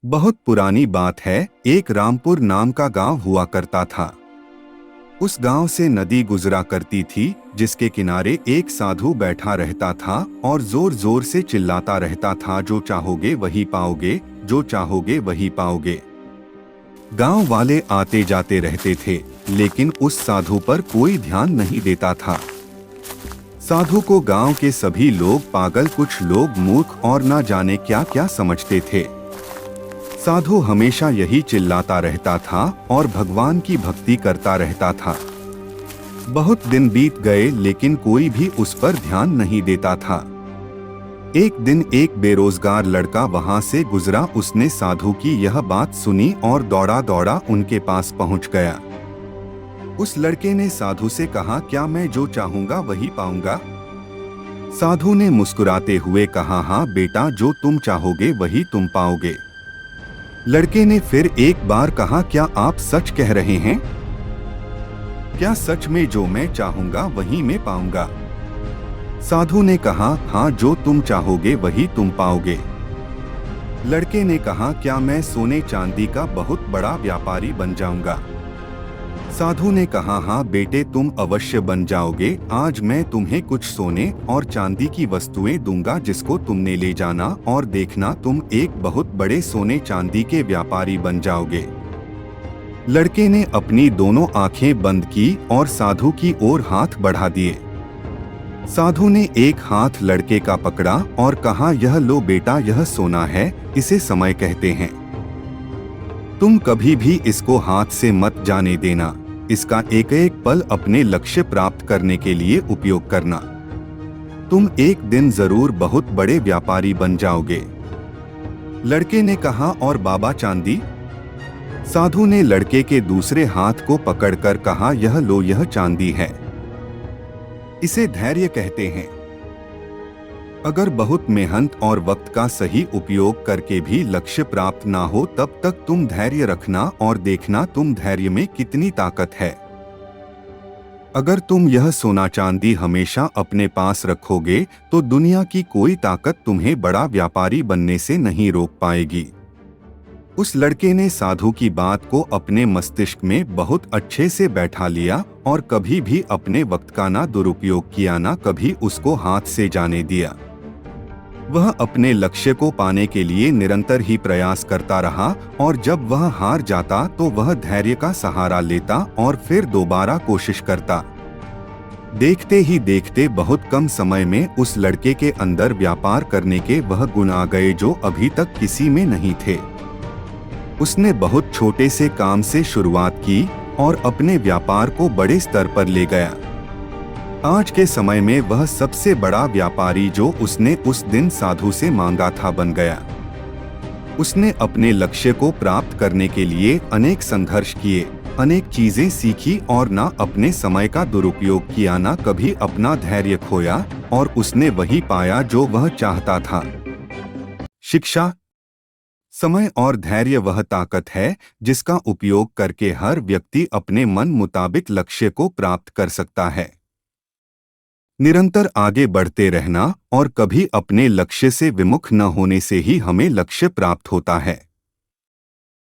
बहुत पुरानी बात है, एक रामपुर नाम का गांव हुआ करता था। उस गांव से नदी गुजरा करती थी, जिसके किनारे एक साधु बैठा रहता था और जोर जोर से चिल्लाता रहता था, जो चाहोगे वही पाओगे, जो चाहोगे वही पाओगे। गांव वाले आते जाते रहते थे, लेकिन उस साधु पर कोई ध्यान नहीं देता था। साधु को गांव के सभी लोग पागल, कुछ लोग मूर्ख और ना जाने क्या क्या समझते थे। साधु हमेशा यही चिल्लाता रहता था और भगवान की भक्ति करता रहता था। बहुत दिन बीत गए, लेकिन कोई भी उस पर ध्यान नहीं देता था। एक दिन एक बेरोजगार लड़का वहां से गुजरा। उसने साधु की यह बात सुनी और दौड़ा दौड़ा उनके पास पहुंच गया। उस लड़के ने साधु से कहा, क्या मैं जो चाहूंगा वही पाऊंगा? साधु ने मुस्कुराते हुए कहा, हाँ बेटा, जो तुम चाहोगे वही तुम पाओगे। लड़के ने फिर एक बार कहा, क्या आप सच कह रहे हैं? क्या सच में जो मैं चाहूंगा वही मैं पाऊंगा? साधु ने कहा, हाँ, जो तुम चाहोगे वही तुम पाओगे। लड़के ने कहा, क्या मैं सोने चांदी का बहुत बड़ा व्यापारी बन जाऊंगा? साधु ने कहा, हाँ बेटे, तुम अवश्य बन जाओगे। आज मैं तुम्हें कुछ सोने और चांदी की वस्तुएं दूंगा, जिसको तुमने ले जाना और देखना, तुम एक बहुत बड़े सोने चांदी के व्यापारी बन जाओगे। लड़के ने अपनी दोनों आंखें बंद की और साधु की ओर हाथ बढ़ा दिए। साधु ने एक हाथ लड़के का पकड़ा और कहा, यह लो बेटा, यह सोना है, इसे समय कहते हैं। तुम कभी भी इसको हाथ से मत जाने देना। इसका एक एक पल अपने लक्ष्य प्राप्त करने के लिए उपयोग करना। तुम एक दिन जरूर बहुत बड़े व्यापारी बन जाओगे। लड़के ने कहा, और बाबा चांदी? साधु ने लड़के के दूसरे हाथ को पकड़कर कहा, यह लो, यह चांदी है। इसे धैर्य कहते हैं। अगर बहुत मेहनत और वक्त का सही उपयोग करके भी लक्ष्य प्राप्त ना हो, तब तक तुम धैर्य रखना और देखना तुम धैर्य में कितनी ताकत है। अगर तुम यह सोना चांदी हमेशा अपने पास रखोगे, तो दुनिया की कोई ताकत तुम्हें बड़ा व्यापारी बनने से नहीं रोक पाएगी। उस लड़के ने साधु की बात को अपने मस्तिष्क में बहुत अच्छे से बैठा लिया और कभी भी अपने वक्त का ना दुरुपयोग किया, ना कभी उसको हाथ से जाने दिया। वह अपने लक्ष्य को पाने के लिए निरंतर ही प्रयास करता रहा और जब वह हार जाता तो वह धैर्य का सहारा लेता और फिर दोबारा कोशिश करता। देखते ही देखते बहुत कम समय में उस लड़के के अंदर व्यापार करने के वह गुण आ गए जो अभी तक किसी में नहीं थे। उसने बहुत छोटे से काम से शुरुआत की और अपने व्यापार को बड़े स्तर पर ले गया। आज के समय में वह सबसे बड़ा व्यापारी जो उसने उस दिन साधु से मांगा था बन गया। उसने अपने लक्ष्य को प्राप्त करने के लिए अनेक संघर्ष किए, अनेक चीजें सीखी और ना अपने समय का दुरुपयोग किया, ना कभी अपना धैर्य खोया, और उसने वही पाया जो वह चाहता था। शिक्षा, समय और धैर्य वह ताकत है जिसका उपयोग करके हर व्यक्ति अपने मन मुताबिक लक्ष्य को प्राप्त कर सकता है। निरंतर आगे बढ़ते रहना और कभी अपने लक्ष्य से विमुख न होने से ही हमें लक्ष्य प्राप्त होता है।